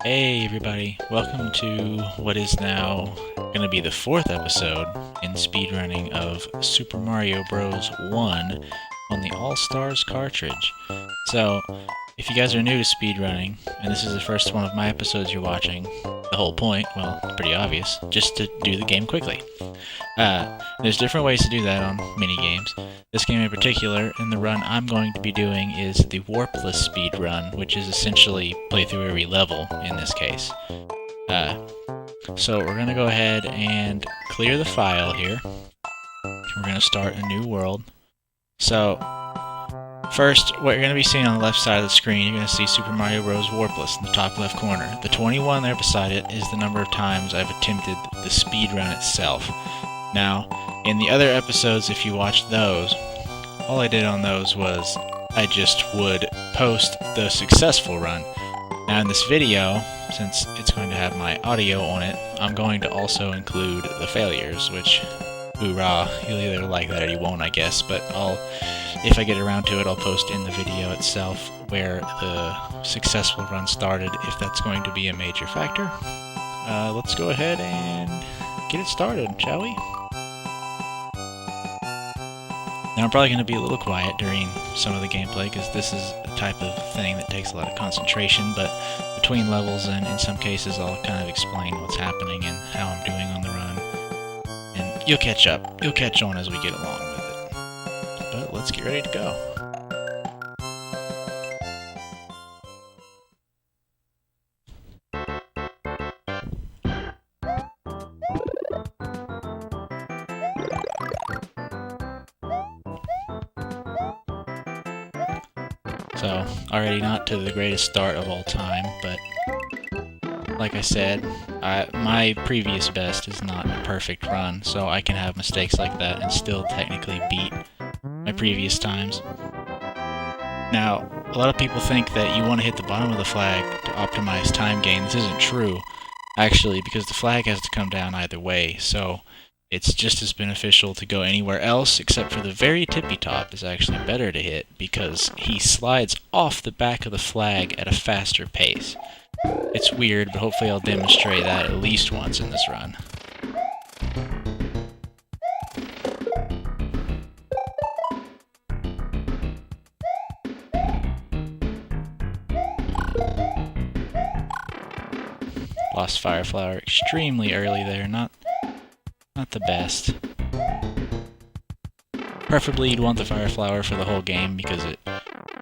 Hey everybody, welcome to what is now going to be the fourth episode in speedrunning of Super Mario Bros. 1 on the All-Stars cartridge. So, if you guys are new to speedrunning, and this is the first one of my episodes you're watching, the whole point, well, pretty obvious, just to do the game quickly. There's different ways to do that on mini-games. This game in particular, and the run I'm going to be doing, is the warpless speed run, which is essentially play through every level in this case. So we're going to go ahead and clear the file here. We're going to start a new world. So, first, what you're going to be seeing on the left side of the screen, you're going to see Super Mario Bros. Warpless in the top left corner. The 21 there beside it is the number of times I've attempted the speed run itself. Now, in the other episodes, if you watched those, all I did on those was I just would post the successful run. Now in this video, since it's going to have my audio on it, I'm going to also include the failures, which, hoorah, you'll either like that or you won't, I guess, but if I get around to it, I'll post in the video itself where the successful run started, if that's going to be a major factor. Let's go ahead and get it started, shall we? Now I'm probably going to be a little quiet during some of the gameplay because this is a type of thing that takes a lot of concentration, but between levels and in some cases I'll kind of explain what's happening and how I'm doing on the run. And you'll catch up. You'll catch on as we get along with it. But let's get ready to go. So, already not to the greatest start of all time, but like I said, my previous best is not a perfect run, so I can have mistakes like that and still technically beat my previous times. Now, a lot of people think that you want to hit the bottom of the flag to optimize time gain. This isn't true, actually, because the flag has to come down either way, so it's just as beneficial to go anywhere else, except for the very tippy top is actually better to hit because he slides off the back of the flag at a faster pace. It's weird, but hopefully I'll demonstrate that at least once in this run. Lost Fire Flower extremely early there, not the best. Preferably you'd want the Fire Flower for the whole game because it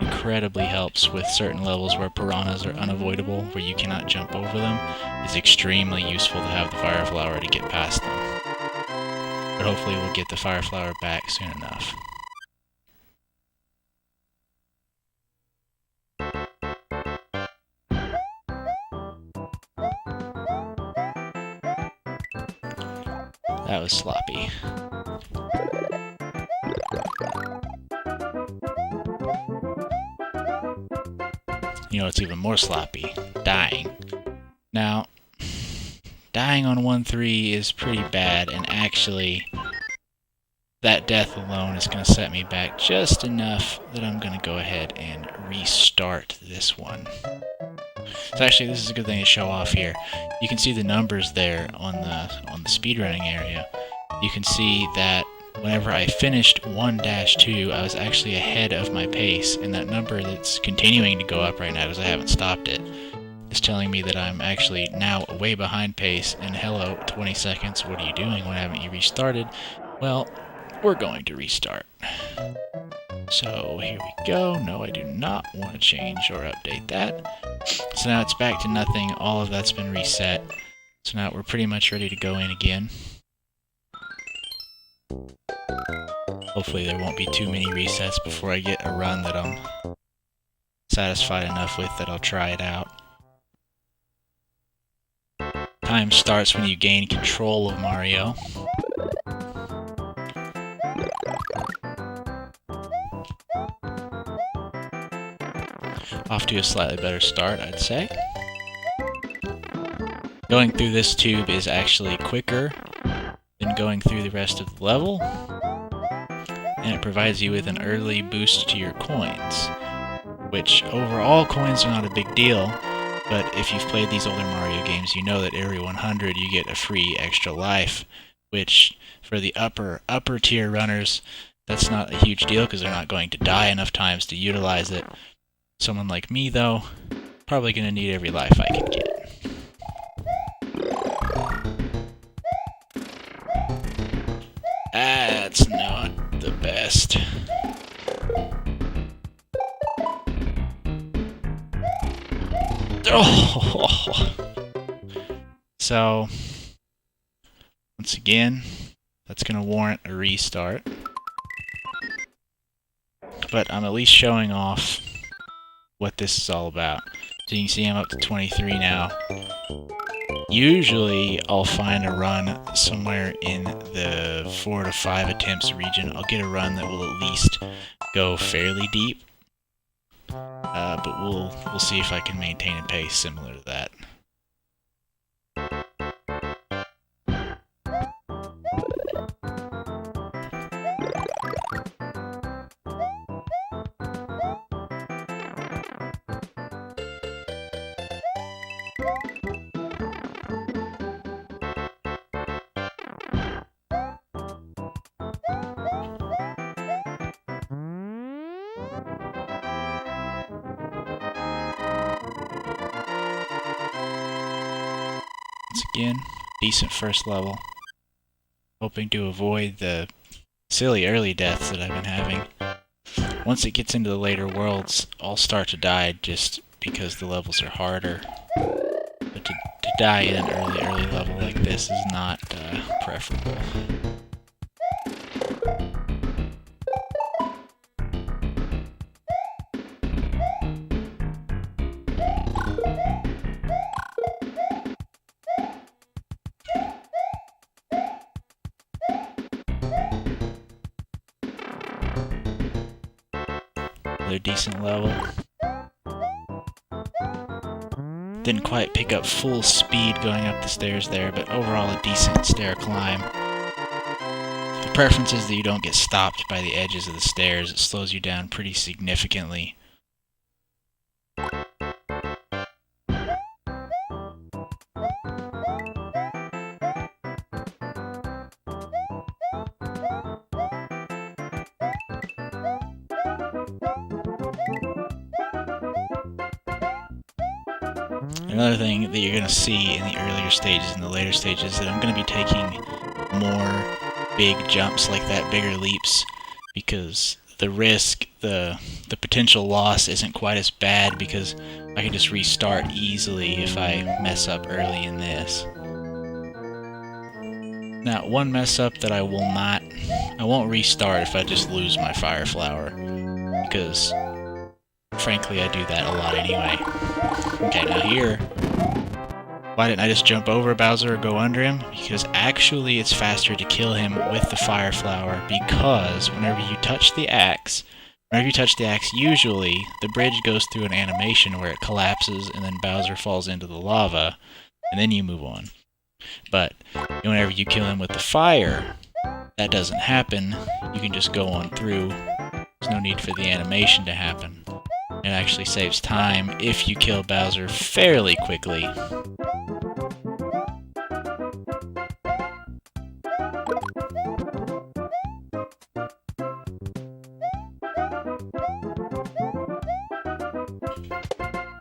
incredibly helps with certain levels where piranhas are unavoidable, where you cannot jump over them. It's extremely useful to have the Fire Flower to get past them. But hopefully we'll get the Fire Flower back soon enough. That was sloppy. You know, it's even more sloppy. Dying. Now, dying on 1-3 is pretty bad, and actually, that death alone is going to set me back just enough that I'm going to go ahead and restart this one. So actually, this is a good thing to show off here. You can see the numbers there on the speedrunning area. You can see that whenever I finished 1-2, I was actually ahead of my pace, and that number that's continuing to go up right now because I haven't stopped it is telling me that I'm actually now way behind pace, and hello, 20 seconds, what are you doing? Why haven't you restarted? Well, we're going to restart. So here we go. No, I do not want to change or update that. So now it's back to nothing. All of that's been reset. So now we're pretty much ready to go in again. Hopefully there won't be too many resets before I get a run that I'm satisfied enough with that I'll try it out. Time starts when you gain control of Mario. Off to a slightly better start, I'd say. Going through this tube is actually quicker than going through the rest of the level, and it provides you with an early boost to your coins, which overall coins are not a big deal, But if you've played these older Mario games, you know that every 100 you get a free extra life, which for the upper tier runners, that's not a huge deal because they're not going to die enough times to utilize it. Someone like me, though, probably going to need every life I can get. That's not the best. Oh! So, once again, that's going to warrant a restart. But I'm at least showing off what this is all about. So you can see I'm up to 23 now. Usually I'll find a run somewhere in the 4 to 5 attempts region. I'll get a run that will at least go fairly deep. But we'll see if I can maintain a pace similar to that. Once again, decent first level. Hoping to avoid the silly early deaths that I've been having. Once it gets into the later worlds, I'll start to die just because the levels are harder. But to die in an early level like this is not preferable. Another decent level. Didn't quite pick up full speed going up the stairs there, but overall a decent stair climb. The preference is that you don't get stopped by the edges of the stairs. It slows you down pretty significantly. Another thing that you're going to see in the earlier stages and the later stages is that I'm going to be taking more big jumps like that, bigger leaps, because the risk, the potential loss isn't quite as bad because I can just restart easily if I mess up early in this. Now, one mess up that I won't restart if I just lose my fire flower, because frankly I do that a lot anyway. Okay, now here, why didn't I just jump over Bowser or go under him? Because actually it's faster to kill him with the fire flower, because whenever you touch the axe, usually the bridge goes through an animation where it collapses and then Bowser falls into the lava, and then you move on. But whenever you kill him with the fire, that doesn't happen. You can just go on through. There's no need for the animation to happen. It actually saves time if you kill Bowser fairly quickly.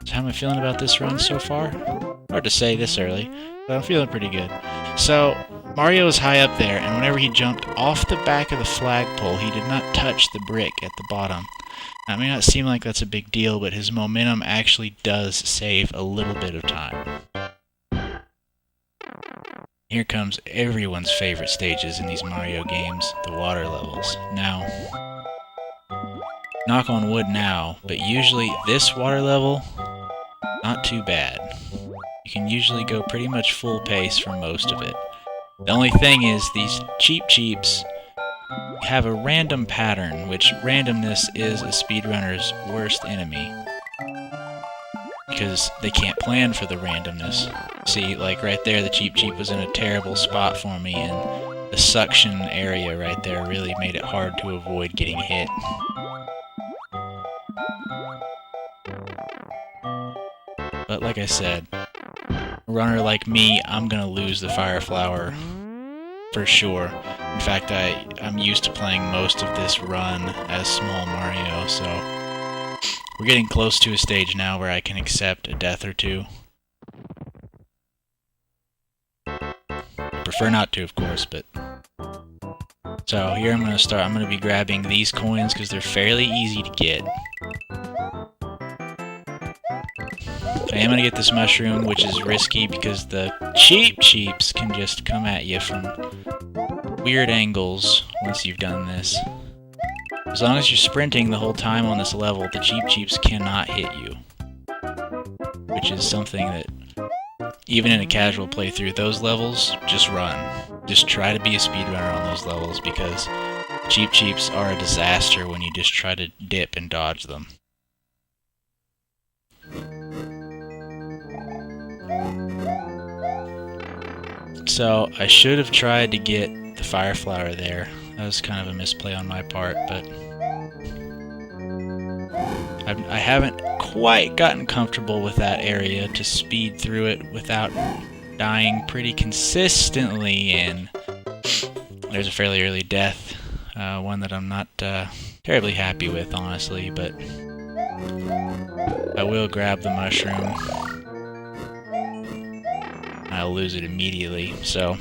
So how am I feeling about this run so far? Hard to say this early, but I'm feeling pretty good. So, Mario is high up there, and whenever he jumped off the back of the flagpole, he did not touch the brick at the bottom. Now, it may not seem like that's a big deal, but his momentum actually does save a little bit of time. Here comes everyone's favorite stages in these Mario games, the water levels. Now, knock on wood now, but usually this water level, not too bad. You can usually go pretty much full pace for most of it. The only thing is these cheeps have a random pattern, which randomness is a speedrunner's worst enemy. Because they can't plan for the randomness. See, like right there, the cheep was in a terrible spot for me, and the suction area right there really made it hard to avoid getting hit. But like I said, a runner like me, I'm gonna lose the Fire Flower for sure. In fact, I'm used to playing most of this run as Small Mario, so we're getting close to a stage now where I can accept a death or two. I prefer not to, of course, but... So here I'm going to start. I'm going to be grabbing these coins because they're fairly easy to get. I am going to get this mushroom, which is risky because the cheeps can just come at you from weird angles once you've done this. As long as you're sprinting the whole time on this level, the cheeps cannot hit you. Which is something that, even in a casual playthrough, those levels, just run. Just try to be a speedrunner on those levels because cheeps are a disaster when you just try to dip and dodge them. So, I should have tried to get the Fire Flower there. That was kind of a misplay on my part, but I haven't quite gotten comfortable with that area to speed through it without dying pretty consistently, and there's a fairly early death, one that I'm not terribly happy with, honestly, but I will grab the mushroom. I'll lose it immediately, so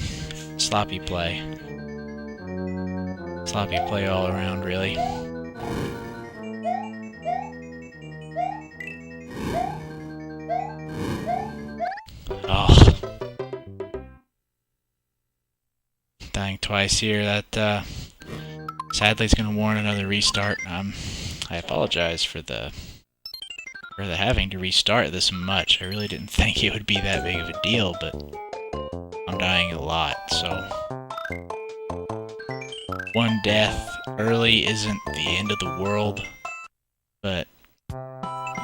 sloppy play. Sloppy play all around, really. Oh. Dying twice here, that sadly is going to warrant another restart. I apologize for the having to restart this much. I really didn't think it would be that big of a deal, but I'm dying a lot, so one death early isn't the end of the world, but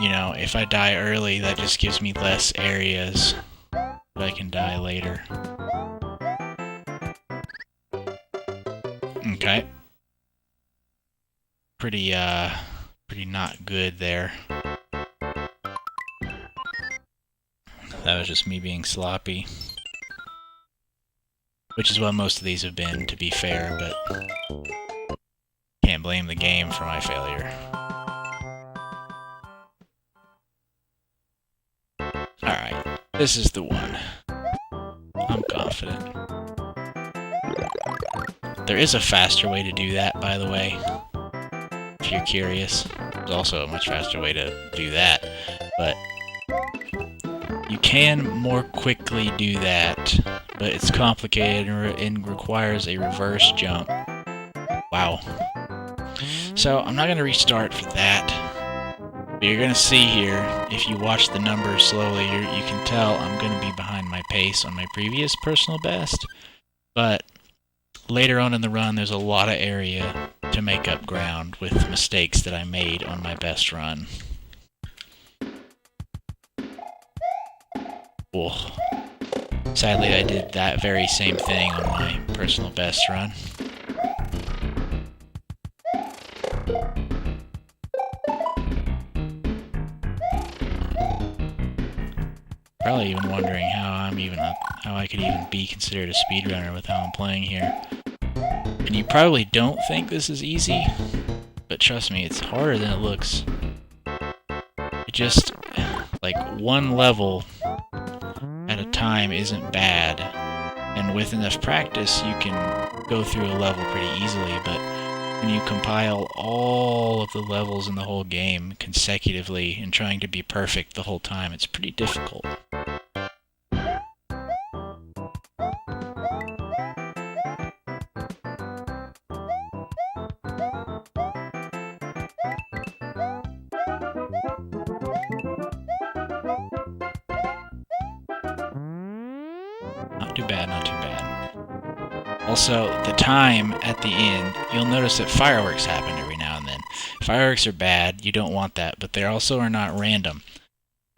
you know, if I die early, that just gives me less areas that I can die later. Okay. Pretty not good there. That was just me being sloppy. Which is what most of these have been, to be fair, but can't blame the game for my failure. Alright, this is the one. I'm confident. There is a faster way to do that, by the way, if you're curious. There's also a much faster way to do that, but you can more quickly do that, but it's complicated and requires a reverse jump. Wow. So, I'm not going to restart for that. But you're going to see here, if you watch the numbers slowly, you can tell I'm going to be behind my pace on my previous personal best. But later on in the run, there's a lot of area to make up ground with mistakes that I made on my best run. Oh. Sadly, I did that very same thing on my personal best run. Probably even wondering how I could even be considered a speedrunner with how I'm playing here. And you probably don't think this is easy, but trust me, it's harder than it looks. It just, like, one level at a time isn't bad, and with enough practice you can go through a level pretty easily, but when you compile all of the levels in the whole game consecutively and trying to be perfect the whole time, it's pretty difficult. Not too bad, not too bad. Also, the time at the end, you'll notice that fireworks happen every now and then. Fireworks are bad, you don't want that, but they also are not random.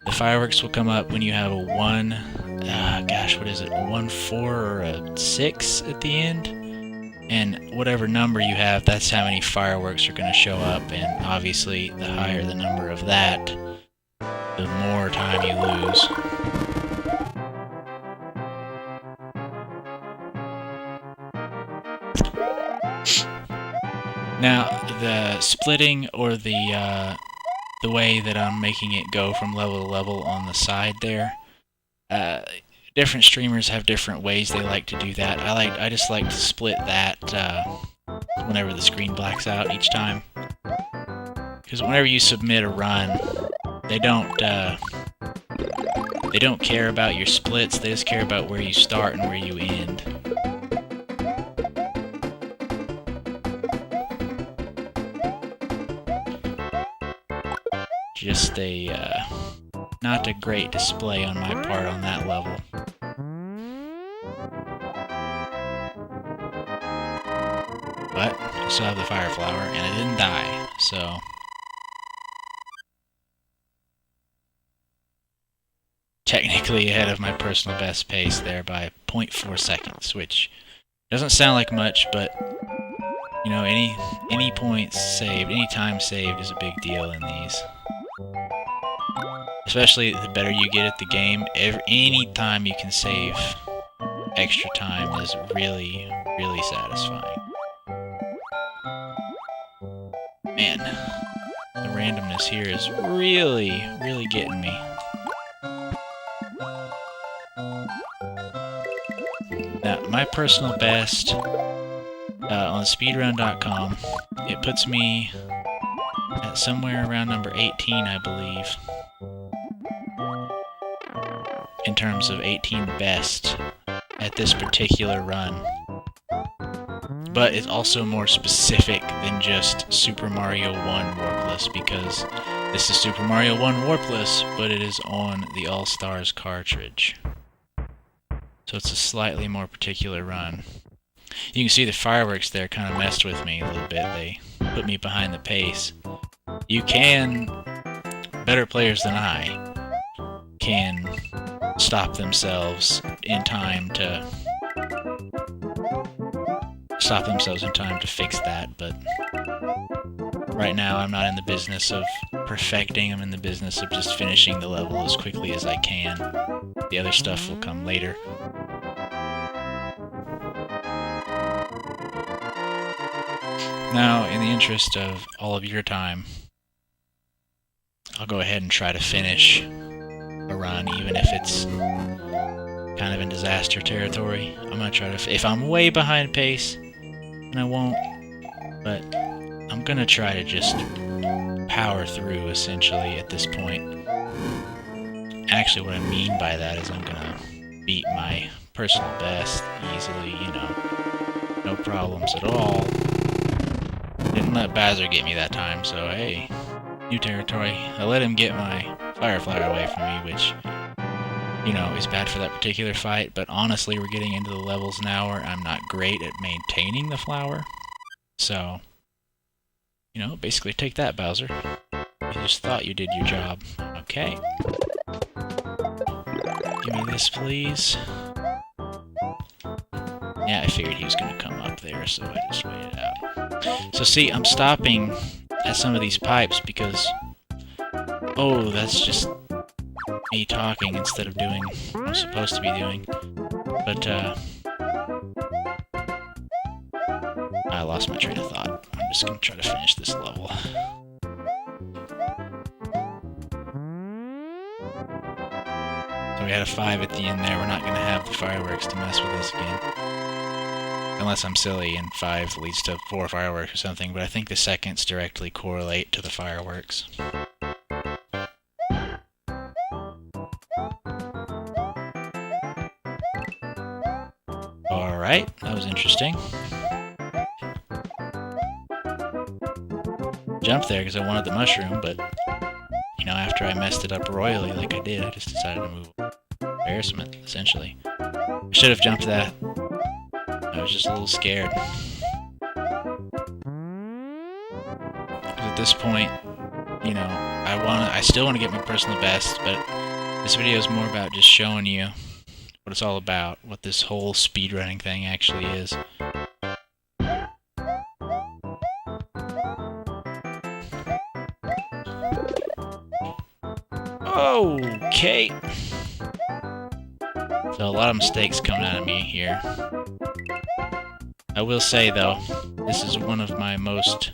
The fireworks will come up when you have a 1, what is it, a 1, 4, or a 6 at the end? And whatever number you have, that's how many fireworks are going to show up, and obviously the higher the number of that, the the more time you lose. Now, the splitting or the way that I'm making it go from level to level on the side there, different streamers have different ways they like to do that. I just like to split that whenever the screen blacks out each time. Because whenever you submit a run, they don't care about your splits, they just care about where you start and where you end. Just a, not a great display on my part on that level. But I still have the fire flower, and I didn't die, so... technically ahead of my personal best pace there by 0.4 seconds, which doesn't sound like much, but, you know, any points saved, any time saved is a big deal in these. Especially the better you get at the game, any time you can save extra time is really, really satisfying. Man, the randomness here is really, really getting me. Now, my personal best on speedrun.com, it puts me at somewhere around number 18, I believe, in terms of 18 best at this particular run. But it's also more specific than just Super Mario 1 Warpless, because this is Super Mario 1 Warpless, but it is on the All-Stars cartridge. So it's a slightly more particular run. You can see the fireworks there kind of messed with me a little bit. They put me behind the pace. You can, better players than I, can stop themselves in time to fix that, but right now I'm not in the business of perfecting, I'm in the business of just finishing the level as quickly as I can. The other stuff will come later. Now, in the interest of all of your time, I'll go ahead and try to finish a run, even if it's kind of in disaster territory. I'm gonna try to, if I'm way behind pace, and I won't, but I'm gonna try to just power through, essentially, at this point. Actually, what I mean by that is I'm gonna beat my personal best easily, you know, no problems at all. Didn't let Bowser get me that time, so hey, new territory. I let him get my fire flower away from me, which, you know, is bad for that particular fight, but honestly, we're getting into the levels now where I'm not great at maintaining the flower. So, you know, basically take that, Bowser. You just thought you did your job. Okay. Give me this, please. Yeah, I figured he was going to come up there, so I just waited out. So see, I'm stopping at some of these pipes because... oh, that's just me talking instead of doing what I'm supposed to be doing. But, I lost my train of thought. I'm just going to try to finish this level. So we had a 5 at the end there. We're not going to have the fireworks to mess with us again. Unless I'm silly and 5 leads to 4 fireworks or something, but I think the seconds directly correlate to the fireworks. Alright, that was interesting. Jumped there because I wanted the mushroom, but, you know, after I messed it up royally like I did, I just decided to move. Embarrassment, essentially. I should have jumped that. I was just a little scared. At this point, you know, I still want to get my personal best, but this video is more about just showing you what it's all about, what this whole speedrunning thing actually is. Oh, Okay. So a lot of mistakes coming out of me here. I will say though, this is one of my most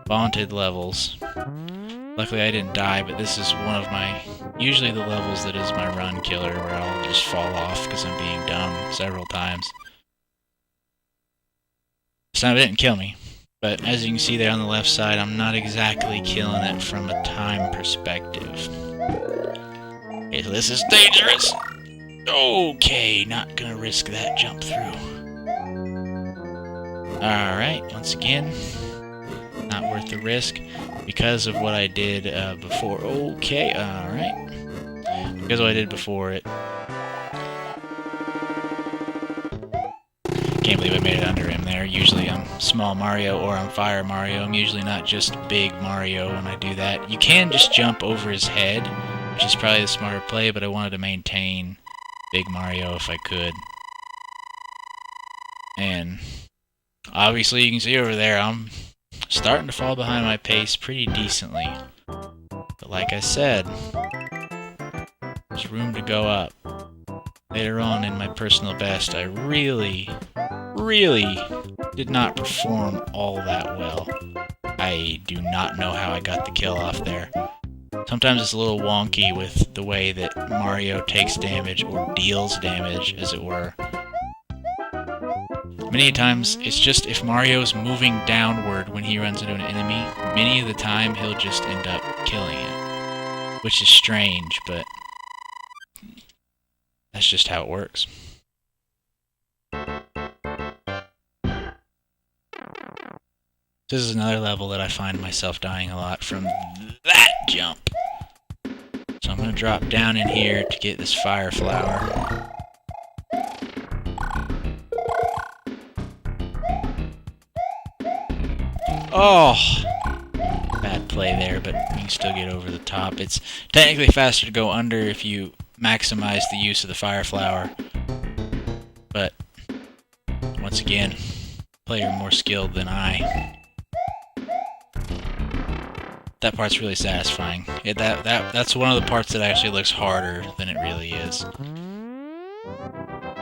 vaunted levels. Luckily I didn't die, but this is one of my, usually the levels that is my run killer, where I'll just fall off because I'm being dumb several times. This time it didn't kill me, but as you can see there on the left side, I'm not exactly killing it from a time perspective. Okay, so this is dangerous! Okay, not gonna risk that jump through. Alright, once again, not worth the risk because of what I did before. Okay, alright. Because of what I did before it. Can't believe I made it under him there. Usually I'm Small Mario or I'm Fire Mario. I'm usually not just Big Mario when I do that. You can just jump over his head, which is probably the smarter play, but I wanted to maintain Big Mario if I could. And obviously you can see over there I'm starting to fall behind my pace pretty decently. But like I said, there's room to go up. Later on in my personal best, I really did not perform all that well. I do not know how I got the kill off there. Sometimes it's a little wonky with the way that Mario takes damage or deals damage, as it were. Many times, it's just if Mario's moving downward when he runs into an enemy, many of the time he'll just end up killing it. Which is strange, but that's just how it works. This is another level that I find myself dying a lot from that jump. So I'm going to drop down in here to get this fire flower. Oh! Bad play there, but you can still get over the top. It's technically faster to go under if you maximize the use of the fire flower. But, once again, player more skilled than I. That part's really satisfying. That's one of the parts that actually looks harder than it really is.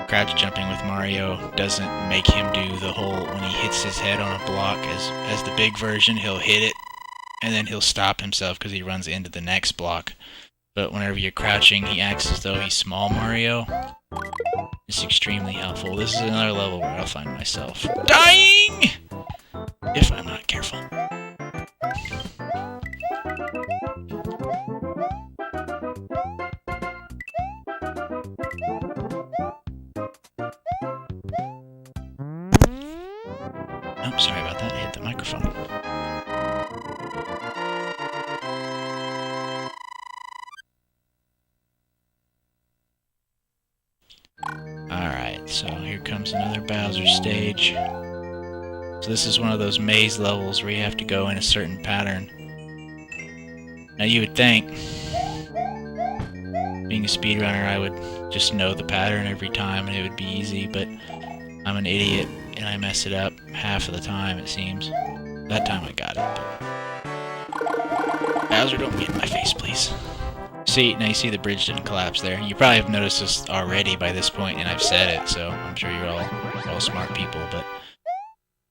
Crouch jumping with Mario doesn't make him do the whole, when he hits his head on a block, as the big version, he'll hit it, and then he'll stop himself because he runs into the next block. But whenever you're crouching, he acts as though he's Small Mario. It's extremely helpful. This is another level where I'll find myself dying! If I'm not careful. Oh, sorry about that. I hit the microphone. Alright, so here comes another Bowser stage. So this is one of those maze levels where you have to go in a certain pattern. Now you would think, being a speedrunner, I would just know the pattern every time and it would be easy, but I'm an idiot and I mess it up half of the time, it seems. That time I got it. But Bowser, don't get in my face, please. See, now you see the bridge didn't collapse there. You probably have noticed this already by this point, and I've said it, so I'm sure you're all smart people, but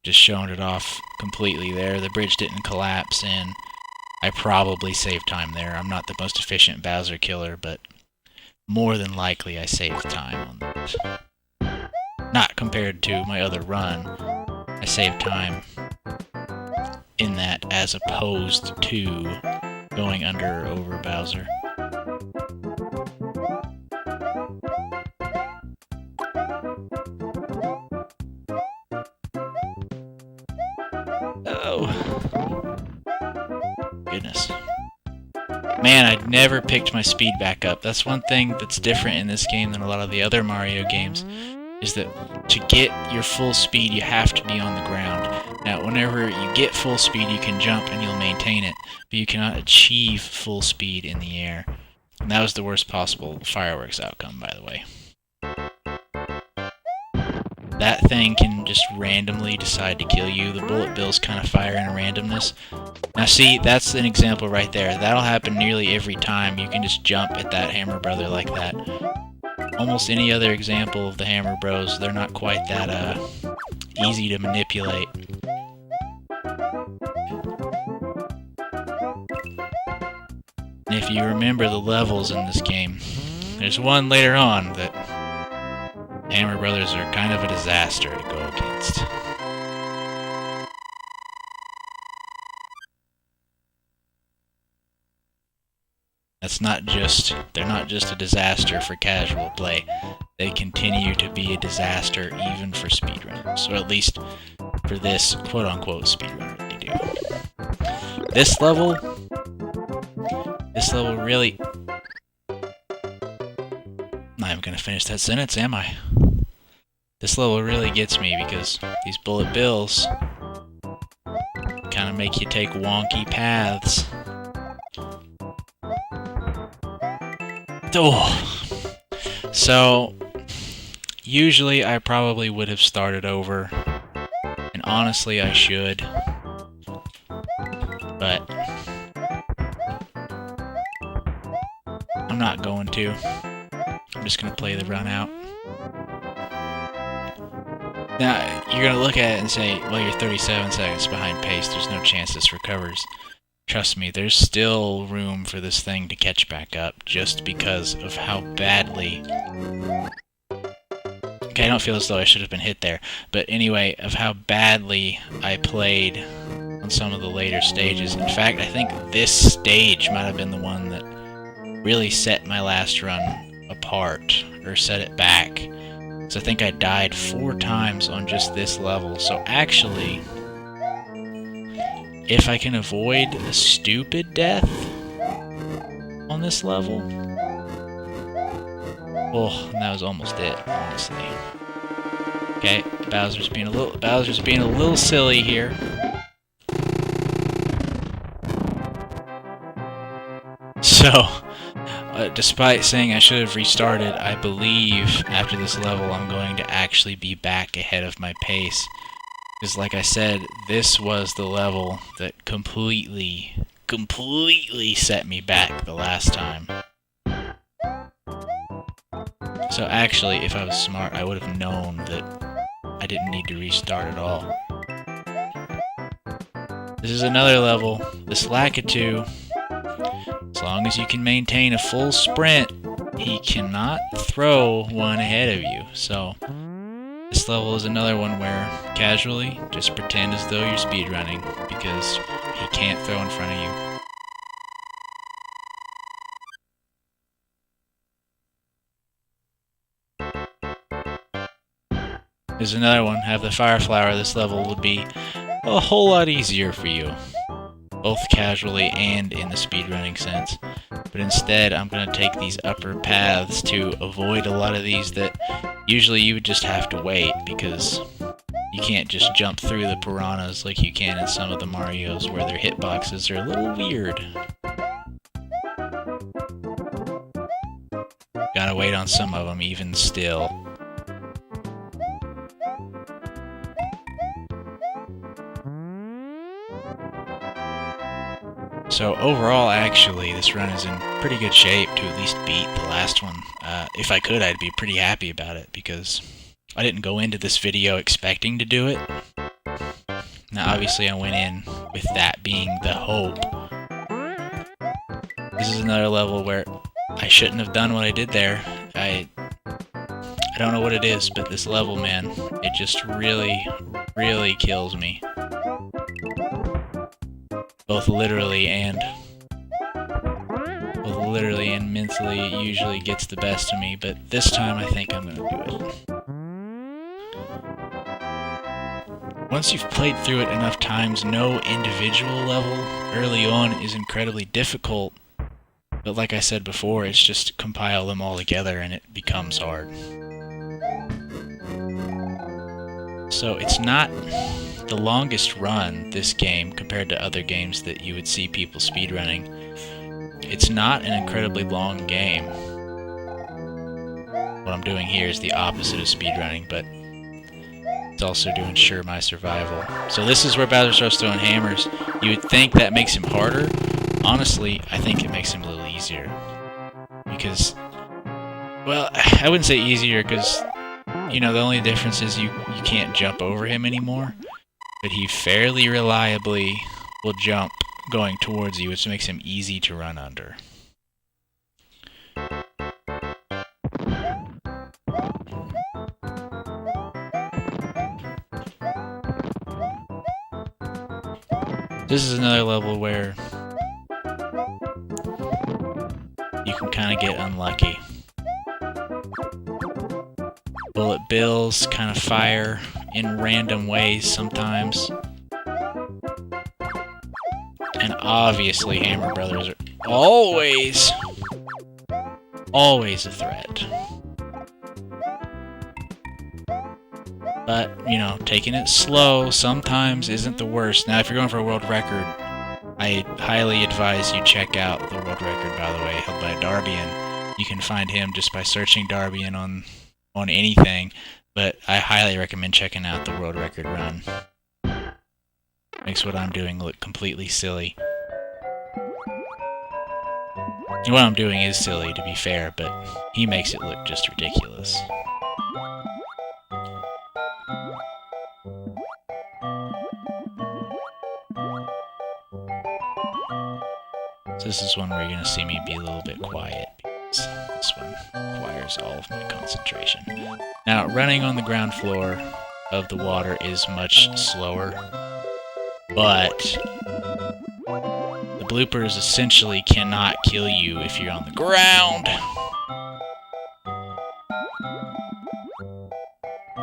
just showing it off completely there. The bridge didn't collapse, and I probably saved time there. I'm not the most efficient Bowser killer, but more than likely I saved time on that. Not compared to my other run. I saved time in that as opposed to going under or over Bowser. Oh. Goodness. Man, I never picked my speed back up. That's one thing that's different in this game than a lot of the other Mario games, is that to get your full speed, you have to be on the ground. Now, whenever you get full speed, you can jump and you'll maintain it, but you cannot achieve full speed in the air. And that was the worst possible fireworks outcome, by the way. that thing can just randomly decide to kill you. The bullet bills kind of fire in a randomness. Now see, that's an example right there. That'll happen nearly every time. You can just jump at that Hammer Brother like that. Almost any other example of the Hammer Bros, they're not quite that easy to manipulate. And if you remember the levels in this game, there's one later on that Hammer Brothers are kind of a disaster to go against. They're not just a disaster for casual play. They continue to be a disaster even for speedrunners, or at least for this quote-unquote speedrunner they do. This level really... I'm not even gonna finish that sentence, am I? This level really gets me because these bullet bills kind of make you take wonky paths. Oh. So, usually I probably would have started over, and honestly I should, but I'm not going to. I'm just going to play the run out. Now, you're going to look at it and say, well, you're 37 seconds behind pace, there's no chance this recovers. Trust me, there's still room for this thing to catch back up, just because of how badly... Okay, I don't feel as though I should have been hit there, but anyway, of how badly I played on some of the later stages. In fact, I think this stage might have been the one that really set my last run apart, or set it back. So I think I died 4 times on just this level, so actually... if I can avoid a stupid death on this level... oh, and that was almost it, honestly. Okay, Bowser's being a little silly here. So, despite saying I should have restarted, I believe after this level I'm going to actually be back ahead of my pace. Because like I said, this was the level that completely set me back the last time. So actually, if I was smart, I would have known that I didn't need to restart at all. This is another level, this Lakitu. As long as you can maintain a full sprint, he cannot throw one ahead of you. So this level is another one where, casually, just pretend as though you're speedrunning, because he can't throw in front of you. There's another one, have the Fire Flower. This level would be a whole lot easier for you, both casually and in the speedrunning sense. But instead, I'm going to take these upper paths to avoid a lot of these that usually you would just have to wait, because you can't just jump through the piranhas like you can in some of the Marios where their hitboxes are a little weird. Gotta wait on some of them even still. So overall, actually, this run is in pretty good shape to at least beat the last one. If I could, I'd be pretty happy about it, because I didn't go into this video expecting to do it. Now, obviously, I went in with that being the hope. This is another level where I shouldn't have done what I did there. I don't know what it is, but this level, man, it just really, really kills me. Both literally and mentally, it usually gets the best of me, but this time I think I'm gonna do it. Once you've played through it enough times, no individual level early on is incredibly difficult, but like I said before, it's just compile them all together and it becomes hard. So it's not the longest run, this game, compared to other games that you would see people speedrunning. It's not an incredibly long game. What I'm doing here is the opposite of speedrunning, but It's also to ensure my survival. So this is where Bowser starts throwing hammers. You would think that makes him harder. Honestly, I think it makes him a little easier. Because, well, I wouldn't say easier because, you know, the only difference is you can't jump over him anymore. But he fairly reliably will jump going towards you, which makes him easy to run under. This is another level where you can kind of get unlucky. Bullet bills kind of fire in random ways sometimes. And obviously Hammer Brothers are always a threat. But, you know, taking it slow sometimes isn't the worst. Now, if you're going for a world record, I highly advise you check out the world record, by the way, held by Darbian. You can find him just by searching Darbian on anything, but I highly recommend checking out the world record run. Makes what I'm doing look completely silly. And what I'm doing is silly, to be fair, but he makes it look just ridiculous. So this is one where you're going to see me be a little bit quiet, because this one requires all of my concentration. Now, running on the ground floor of the water is much slower, but the bloopers essentially cannot kill you if you're on the ground.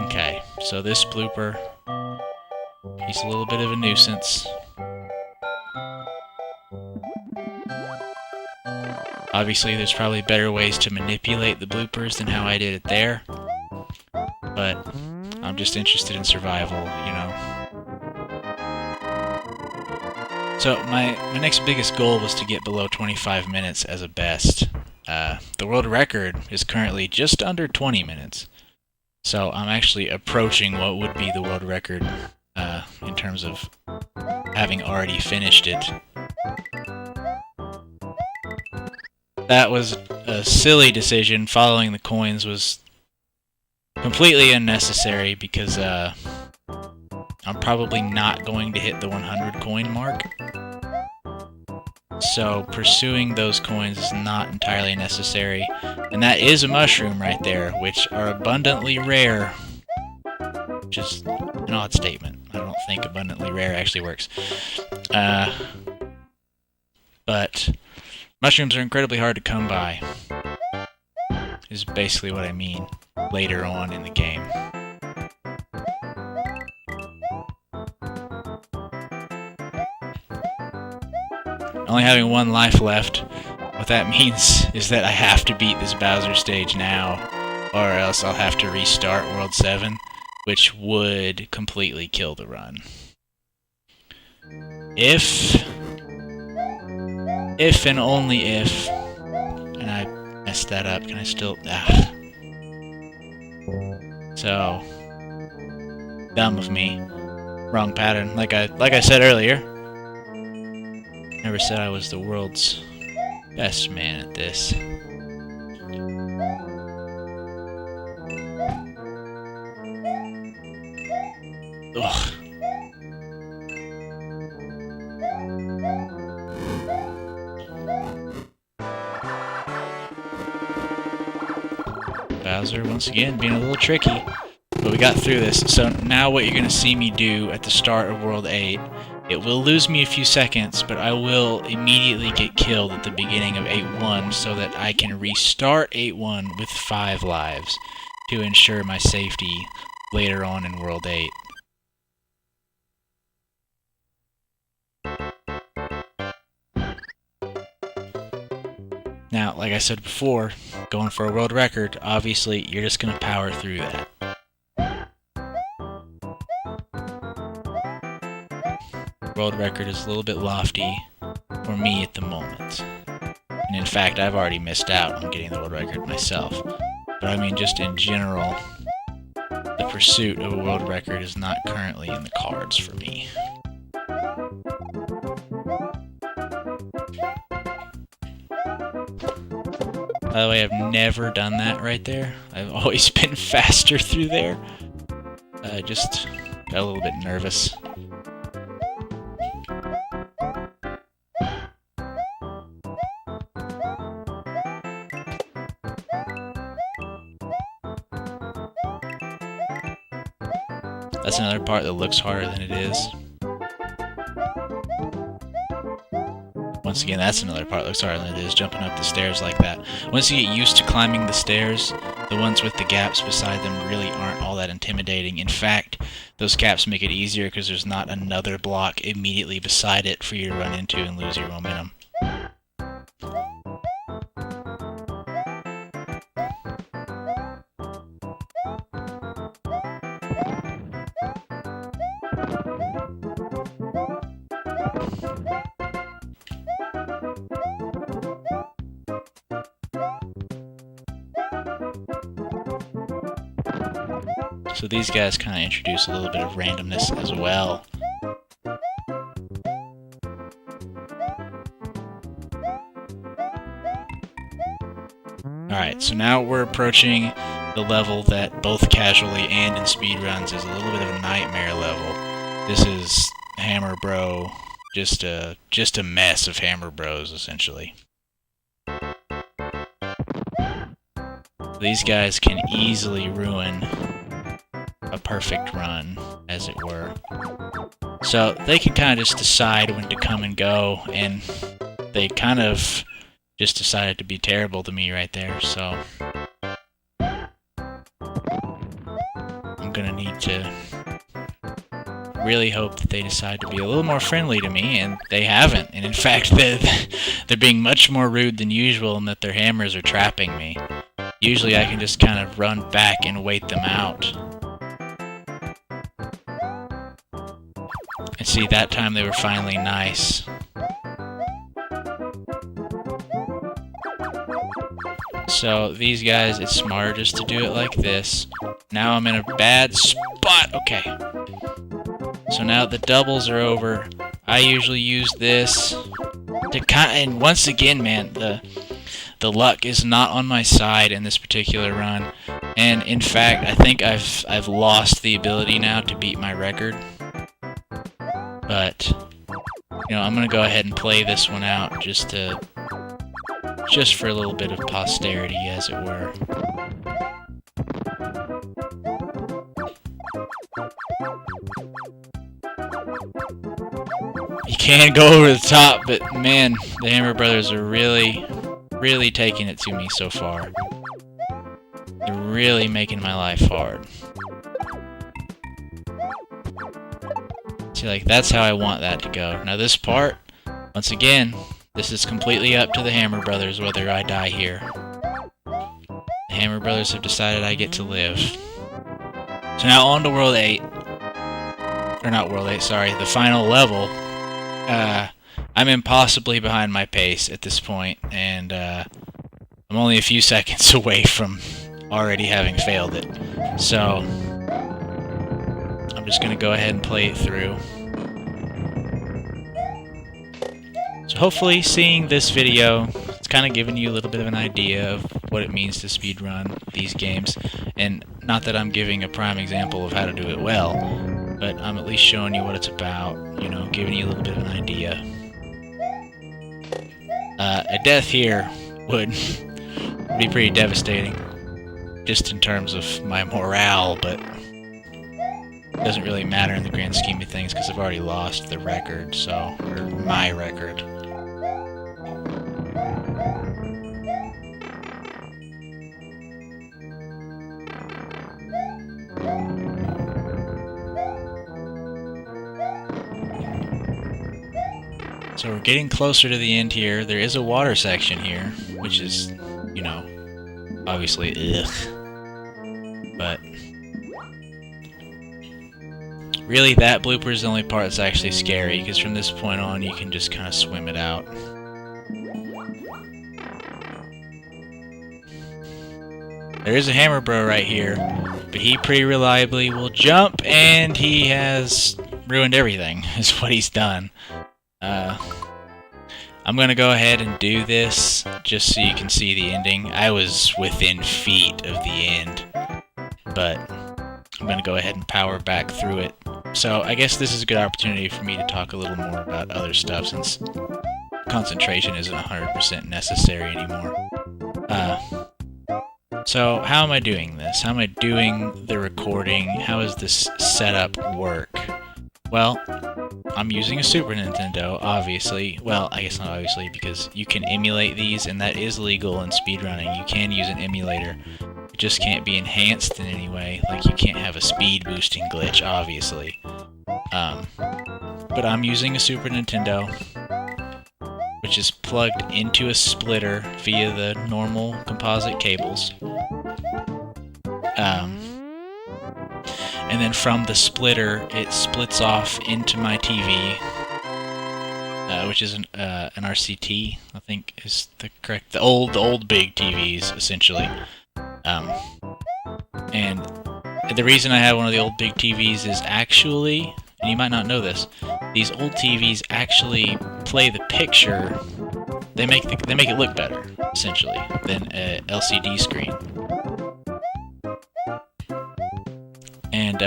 Okay, so this blooper, he's a little bit of a nuisance. Obviously, there's probably better ways to manipulate the bloopers than how I did it there. But I'm just interested in survival, you know. So my next biggest goal was to get below 25 minutes as a best. The world record is currently just under 20 minutes. So I'm actually approaching what would be the world record in terms of having already finished it. That was a silly decision. Following the coins was completely unnecessary because I'm probably not going to hit the 100 coin mark. So pursuing those coins is not entirely necessary. And that is a mushroom right there, which are abundantly rare. Which is an odd statement. I don't think abundantly rare actually works. But mushrooms are incredibly hard to come by, is basically what I mean later on in the game. Only having one life left, what that means is that I have to beat this Bowser stage now, or else I'll have to restart World 7, which would completely kill the run. If and only if, and I messed that up, can I still, So, dumb of me, wrong pattern, like I said earlier, never said I was the world's best man at this. Ugh. Bowser, once again, being a little tricky, but we got through this. So now what you're going to see me do at the start of World 8, it will lose me a few seconds, but I will immediately get killed at the beginning of 8-1 so that I can restart 8-1 with 5 lives to ensure my safety later on in World 8. Now, like I said before, going for a world record, obviously you're just going to power through that. World record is a little bit lofty for me at the moment. And in fact, I've already missed out on getting the world record myself. But I mean, just in general, the pursuit of a world record is not currently in the cards for me. By the way, I've never done that right there. I've always been faster through there. I just got a little bit nervous. That's another part that looks harder than it is. Once again, that's another part that looks harder than it is, jumping up the stairs like that. Once you get used to climbing the stairs, the ones with the gaps beside them really aren't all that intimidating. In fact, those gaps make it easier because there's not another block immediately beside it for you to run into and lose your momentum. So these guys kind of introduce a little bit of randomness as well. Alright, so now we're approaching the level that both casually and in speedruns is a little bit of a nightmare level. This is Hammer Bro, just a mess of Hammer Bros, essentially. These guys can easily ruin a perfect run, as it were. So they can kind of just decide when to come and go, and they kind of just decided to be terrible to me right there, so I'm gonna need to really hope that they decide to be a little more friendly to me, and they haven't. And in fact, they're being much more rude than usual, and that their hammers are trapping me. Usually I can just kind of run back and wait them out. And see, that time they were finally nice. So these guys, it's smarter just to do it like this. Now I'm in a bad spot. Okay. So now the doubles are over. I usually use this to and once again, man, the luck is not on my side in this particular run. And in fact, I think I've lost the ability now to beat my record. But you know, I'm gonna go ahead and play this one out just for a little bit of posterity, as it were. You can go over the top, but man, the Hammer Brothers are really taking it to me so far. They're really making my life hard. See, like, that's how I want that to go. Now this part, once again, this is completely up to the Hammer Brothers whether I die here. The Hammer Brothers have decided I get to live. So now on to World 8. Or not World 8, sorry, the final level. I'm impossibly behind my pace at this point, and I'm only a few seconds away from already having failed it. So I'm just going to go ahead and play it through. So hopefully seeing this video, it's kind of giving you a little bit of an idea of what it means to speedrun these games. And not that I'm giving a prime example of how to do it well, but I'm at least showing you what it's about, you know, giving you a little bit of an idea. A death here would be pretty devastating, just in terms of my morale, but it doesn't really matter in the grand scheme of things because I've already lost the record, so, or my record. So we're getting closer to the end here. There is a water section here, which is, you know, obviously ugh. But really, that blooper is the only part that's actually scary, because from this point on you can just kind of swim it out. There is a Hammer Bro right here, but he pretty reliably will jump, and he has ruined everything, is what he's done. I'm gonna go ahead and do this, just so you can see the ending. I was within feet of the end, but I'm gonna go ahead and power back through it. So I guess this is a good opportunity for me to talk a little more about other stuff, since concentration isn't 100% necessary anymore. So how am I doing this? How am I doing the recording? How does this setup work? Well, I'm using a Super Nintendo, obviously. Well, I guess not obviously, because you can emulate these, and that is legal in speedrunning. You can use an emulator. It just can't be enhanced in any way. Like, you can't have a speed boosting glitch, obviously. But I'm using a Super Nintendo, which is plugged into a splitter via the normal composite cables. And then from the splitter, it splits off into my TV, which is an RCT, I think is the correct, the old big TVs, essentially. And the reason I have one of the old big TVs is actually, and you might not know this, these old TVs actually play the picture. They make it look better, essentially, than a LCD screen. And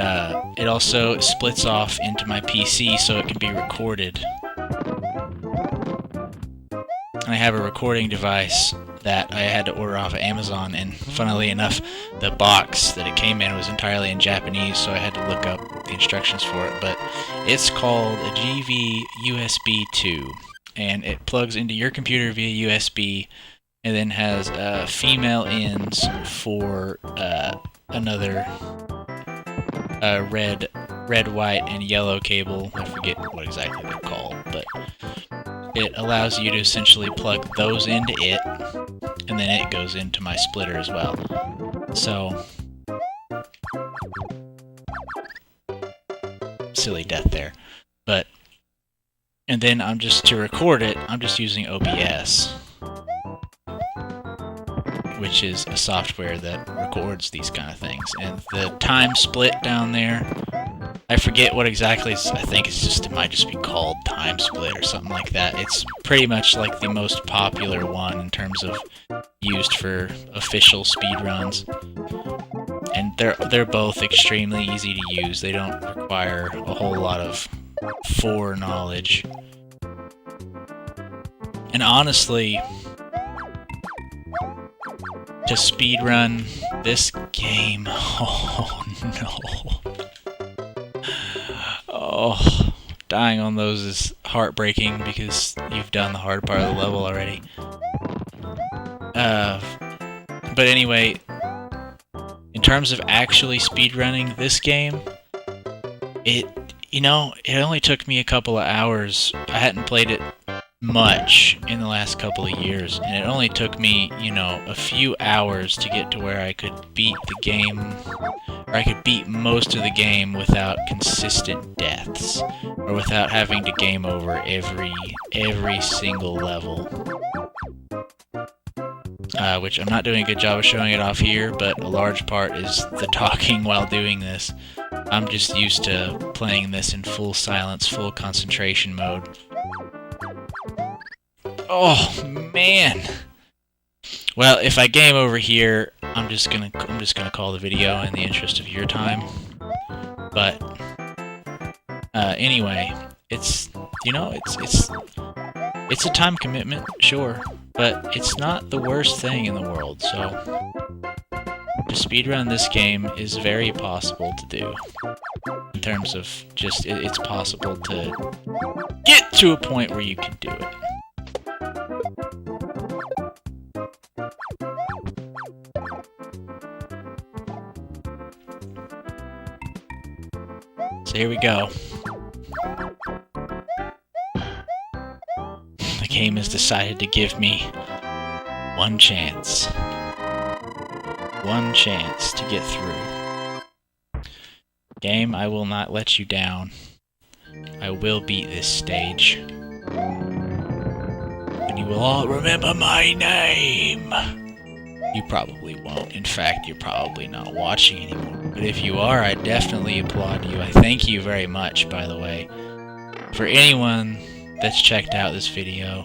it also splits off into my PC so it can be recorded. I have a recording device that I had to order off of Amazon, and funnily enough, the box that it came in was entirely in Japanese, so I had to look up the instructions for it. But it's called a GV USB 2, and it plugs into your computer via USB, and then has female ends for another red, white, and yellow cable. I forget what exactly they're called, but it allows you to essentially plug those into it, and then it goes into my splitter as well. So, silly death there. But, and then to record it, I'm just using OBS, which is a software that records these kind of things. And the time split down there, I forget what exactly, I think it might just be called time split or something like that. It's pretty much like the most popular one in terms of used for official speedruns. And they're both extremely easy to use. They don't require a whole lot of foreknowledge. And honestly, to speedrun this game, oh no. Oh, dying on those is heartbreaking because you've done the hard part of the level already. But anyway, in terms of actually speedrunning this game, it only took me a couple of hours. I hadn't played it much in the last couple of years, and it only took me, a few hours to get to where I could beat the game, or I could beat most of the game without consistent deaths, or without having to game over every single level. Which I'm not doing a good job of showing it off here, but a large part is the talking while doing this. I'm just used to playing this in full silence, full concentration mode. Oh man! Well, if I game over here, I'm just gonna call the video in the interest of your time. But anyway, it's a time commitment, sure, but it's not the worst thing in the world. So to speedrun this game is very possible to do. In terms of just it's possible to get to a point where you can do it. So here we go. The game has decided to give me one chance. One chance to get through. Game, I will not let you down. I will beat this stage. And you will all remember my name. You probably won't. In fact, you're probably not watching anymore. But if you are, I definitely applaud you. I thank you very much, by the way. For anyone that's checked out this video,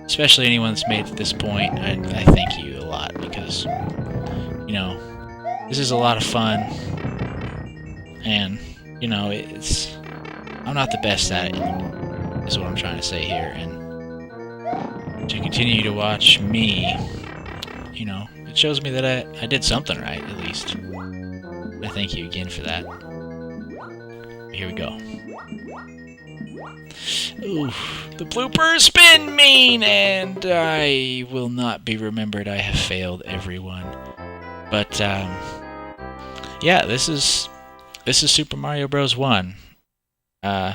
especially anyone that's made it to this point, I thank you a lot because, you know, this is a lot of fun. And, you know, I'm not the best at it anymore, is what I'm trying to say here. And to continue to watch me, you know, it shows me that I did something right, at least. I thank you again for that. Here we go. Ooh, the blooper spin mean, and I will not be remembered. I have failed everyone. But yeah, this is Super Mario Bros. 1. I'm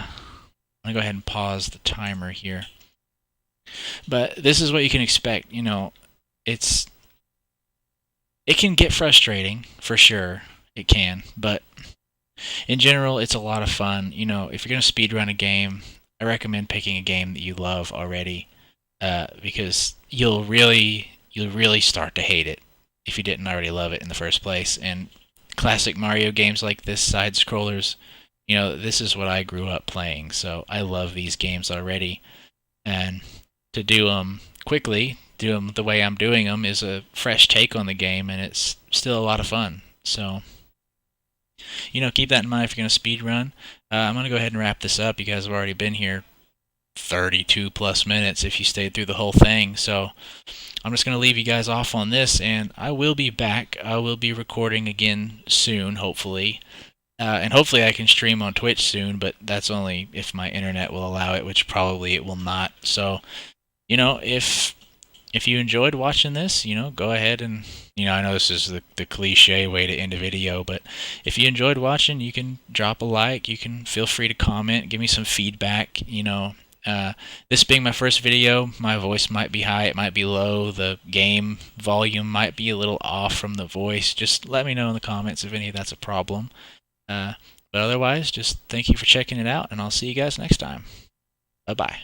gonna go ahead and pause the timer here. But this is what you can expect. You know, it can get frustrating, for sure. It can, but in general, it's a lot of fun. You know, if you're going to speedrun a game, I recommend picking a game that you love already, because you'll really start to hate it if you didn't already love it in the first place. And classic Mario games like this, side-scrollers, you know, this is what I grew up playing, so I love these games already. And to do them quickly, do them the way I'm doing them, is a fresh take on the game, and it's still a lot of fun. So, you know, keep that in mind if you're going to speed run. I'm going to go ahead and wrap this up. You guys have already been here 32 plus minutes if you stayed through the whole thing. So I'm just going to leave you guys off on this, and I will be back. I will be recording again soon, hopefully. And hopefully I can stream on Twitch soon, but that's only if my internet will allow it, which probably it will not. So, you know, if you enjoyed watching this, you know, go ahead and, you know, I know this is the cliche way to end a video, but if you enjoyed watching, you can drop a like, you can feel free to comment, give me some feedback. You know, this being my first video, my voice might be high, it might be low, the game volume might be a little off from the voice. Just let me know in the comments if any of that's a problem. But otherwise, just thank you for checking it out, and I'll see you guys next time. Bye-bye.